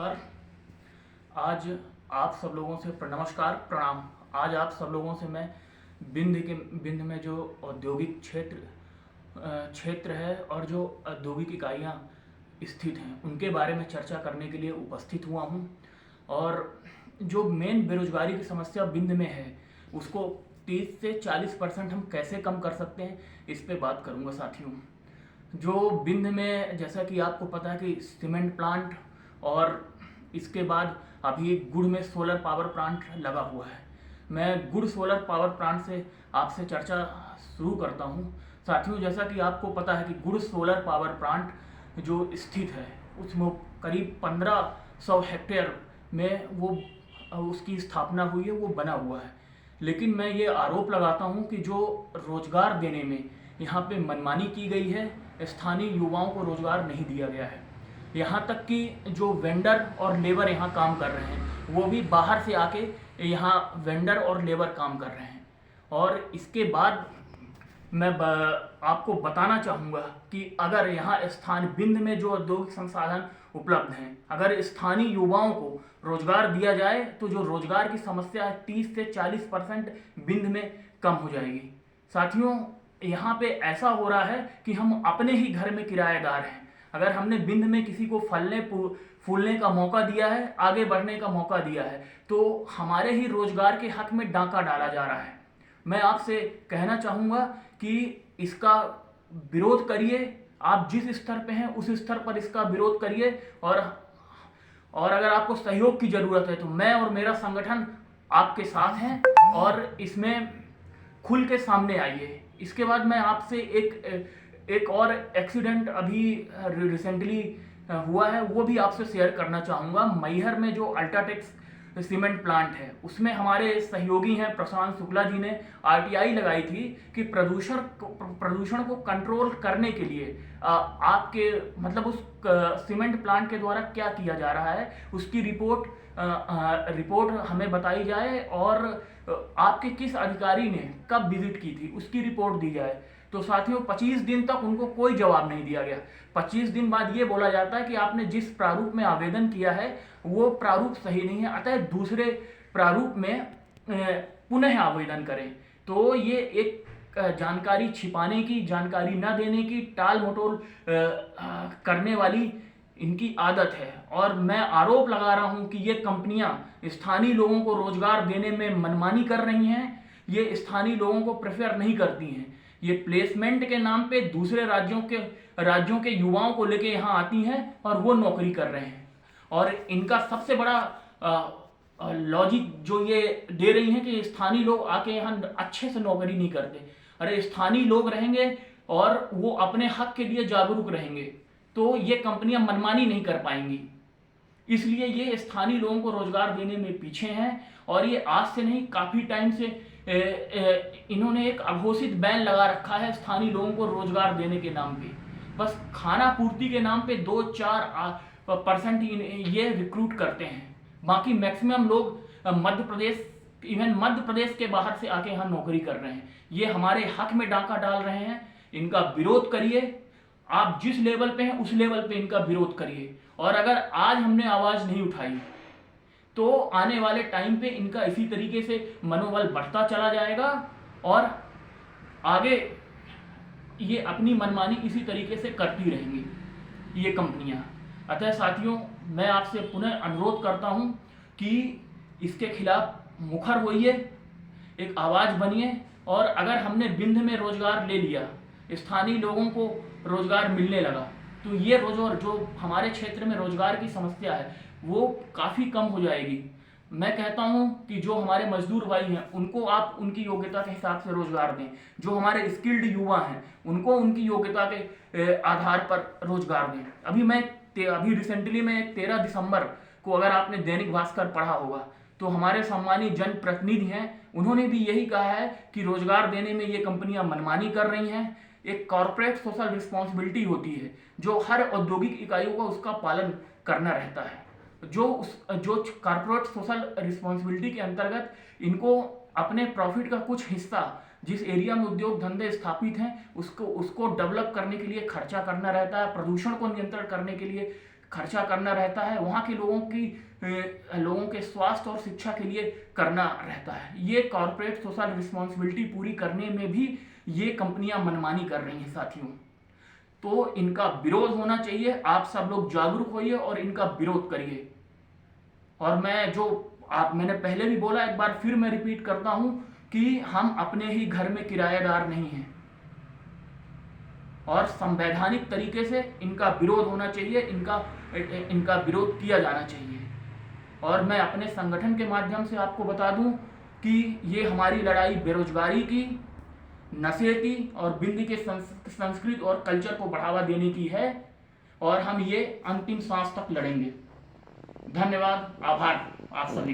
नमस्कार। आज आप सब लोगों से नमस्कार प्रणाम। आज आप सब लोगों से मैं बिंद में जो औद्योगिक क्षेत्र है और जो औद्योगिक इकाइयाँ स्थित हैं उनके बारे में चर्चा करने के लिए उपस्थित हुआ हूँ। और जो मेन बेरोजगारी की समस्या बिंद में है उसको 30 से 40% हम कैसे कम कर सकते हैं, इस पे बात करूँगा साथियों। जो बिंद में, जैसा कि आपको पता है कि सीमेंट प्लांट और इसके बाद अभी गुड़ में सोलर पावर प्लांट लगा हुआ है। मैं गुड़ सोलर पावर प्लांट से आपसे चर्चा शुरू करता हूं। साथियों, जैसा कि आपको पता है कि गुड़ सोलर पावर प्लांट जो स्थित है उसमें करीब 1500 हेक्टेयर में वो उसकी स्थापना हुई है, वो बना हुआ है। लेकिन मैं ये आरोप लगाता हूं कि जो रोजगार देने में यहाँ पे मनमानी की गई है, स्थानीय युवाओं को रोजगार नहीं दिया गया है। यहाँ तक कि जो वेंडर और लेबर यहाँ काम कर रहे हैं वो भी बाहर से आके यहाँ वेंडर और लेबर काम कर रहे हैं। और इसके बाद मैं आपको बताना चाहूँगा कि अगर यहाँ बिंद में जो औद्योगिक संसाधन उपलब्ध हैं, अगर स्थानीय युवाओं को रोजगार दिया जाए तो जो रोजगार की समस्या है 30 से 40% बिंद में कम हो जाएगी। साथियों, यहाँ पे ऐसा हो रहा है कि हम अपने ही घर में किराएदार हैं। अगर हमने बिंद में किसी को फूलने का मौका दिया है, आगे बढ़ने का मौका दिया है, तो हमारे ही रोजगार के हक में डाका डाला जा रहा है। मैं आपसे कहना चाहूँगा कि इसका विरोध करिए। आप जिस स्तर पे हैं उस स्तर पर इसका विरोध करिए। और अगर आपको सहयोग की ज़रूरत है तो मैं और मेरा संगठन आपके साथ हैं और इसमें खुल के सामने आइए। इसके बाद मैं आपसे एक और एक्सीडेंट अभी रिसेंटली हुआ है वो भी आपसे शेयर करना चाहूँगा। मैहर में जो अल्ट्राटेक सीमेंट प्लांट है उसमें हमारे सहयोगी हैं प्रशांत शुक्ला जी ने आरटीआई लगाई थी कि प्रदूषण को कंट्रोल करने के लिए आपके मतलब उस सीमेंट प्लांट के द्वारा क्या किया जा रहा है उसकी रिपोर्ट हमें बताई जाए और आपके किस अधिकारी ने कब विजिट की थी उसकी रिपोर्ट दी जाए। तो साथियों, 25 दिन तक उनको कोई जवाब नहीं दिया गया। 25 दिन बाद ये बोला जाता है कि आपने जिस प्रारूप में आवेदन किया है वो प्रारूप सही नहीं है, अतः दूसरे प्रारूप में पुनः आवेदन करें। तो ये एक जानकारी छिपाने की, जानकारी न देने की, टाल मटोल करने वाली इनकी आदत है। और मैं आरोप लगा रहा हूं कि ये कंपनियां स्थानीय लोगों को रोजगार देने में मनमानी कर रही हैं। ये स्थानीय लोगों को प्रेफर नहीं करती हैं। ये प्लेसमेंट के नाम पे दूसरे राज्यों के युवाओं को लेके यहाँ आती हैं और वो नौकरी कर रहे हैं। और इनका सबसे बड़ा लॉजिक जो ये दे रही हैं कि स्थानीय लोग आके यहाँ अच्छे से नौकरी नहीं करते। अरे, स्थानीय लोग रहेंगे और वो अपने हक के लिए जागरूक रहेंगे तो ये कंपनियां मनमानी नहीं कर पाएंगी। इसलिए ये स्थानीय लोगों को रोजगार देने में पीछे हैं। और ये आज से नहीं, काफी टाइम से इन्होंने एक अघोषित बैन लगा रखा है स्थानीय लोगों को रोजगार देने के नाम पे। बस खाना पूर्ति के नाम पे 2-4% ये रिक्रूट करते हैं। बाकी मैक्सिमम लोग मध्य प्रदेश के बाहर से आके यहाँ नौकरी कर रहे हैं। ये हमारे हक में डाका डाल रहे हैं। इनका विरोध करिए। आप जिस लेवल पे हैं उस लेवल पे इनका विरोध करिए। और अगर आज हमने आवाज नहीं उठाई तो आने वाले टाइम पे इनका इसी तरीके से मनोबल बढ़ता चला जाएगा और आगे ये अपनी मनमानी इसी तरीके से करती रहेंगी ये कंपनियां। अतः साथियों, मैं आपसे पुनः अनुरोध करता हूं कि इसके खिलाफ मुखर होइए, एक आवाज बनिए। और अगर हमने बिंद में रोजगार ले लिया, स्थानीय लोगों को रोजगार मिलने लगा, तो ये जो हमारे क्षेत्र में रोजगार की समस्या है वो काफ़ी कम हो जाएगी। मैं कहता हूं कि जो हमारे मजदूर भाई हैं उनको आप उनकी योग्यता के हिसाब से रोजगार दें। जो हमारे स्किल्ड युवा हैं उनको उनकी योग्यता के आधार पर रोजगार दें। अभी रिसेंटली में 13 दिसंबर को अगर आपने दैनिक भास्कर पढ़ा होगा तो हमारे सम्मानित जनप्रतिनिधि हैं, उन्होंने भी यही कहा है कि रोजगार देने में ये कंपनियां मनमानी कर रही हैं। एक कॉर्पोरेट सोशल रिस्पॉन्सिबिलिटी होती है जो हर औद्योगिक इकाइयों को उसका पालन करना रहता है। जो कॉर्पोरेट सोशल रिस्पॉन्सिबिलिटी के अंतर्गत इनको अपने प्रॉफिट का कुछ हिस्सा जिस एरिया में उद्योग धंधे स्थापित हैं उसको डेवलप करने के लिए खर्चा करना रहता है, प्रदूषण को नियंत्रण करने के लिए खर्चा करना रहता है, वहाँ के लोगों के स्वास्थ्य और शिक्षा के लिए करना रहता है। ये कॉर्पोरेट सोशल रिस्पॉन्सिबिलिटी पूरी करने में भी ये कंपनियां मनमानी कर रही हैं साथियों। तो इनका विरोध होना चाहिए। आप सब लोग जागरूक होइए और इनका विरोध करिए। और मैंने पहले भी बोला, एक बार फिर मैं रिपीट करता हूं कि हम अपने ही घर में किराएदार नहीं हैं और संवैधानिक तरीके से इनका विरोध होना चाहिए, इनका विरोध किया जाना चाहिए। और मैं अपने संगठन के माध्यम से आपको बता दूं कि ये हमारी लड़ाई बेरोजगारी की, नशे की और बिंद के संस्कृति और कल्चर को बढ़ावा देने की है और हम ये अंतिम सांस तक लड़ेंगे। धन्यवाद, आभार आप सभी।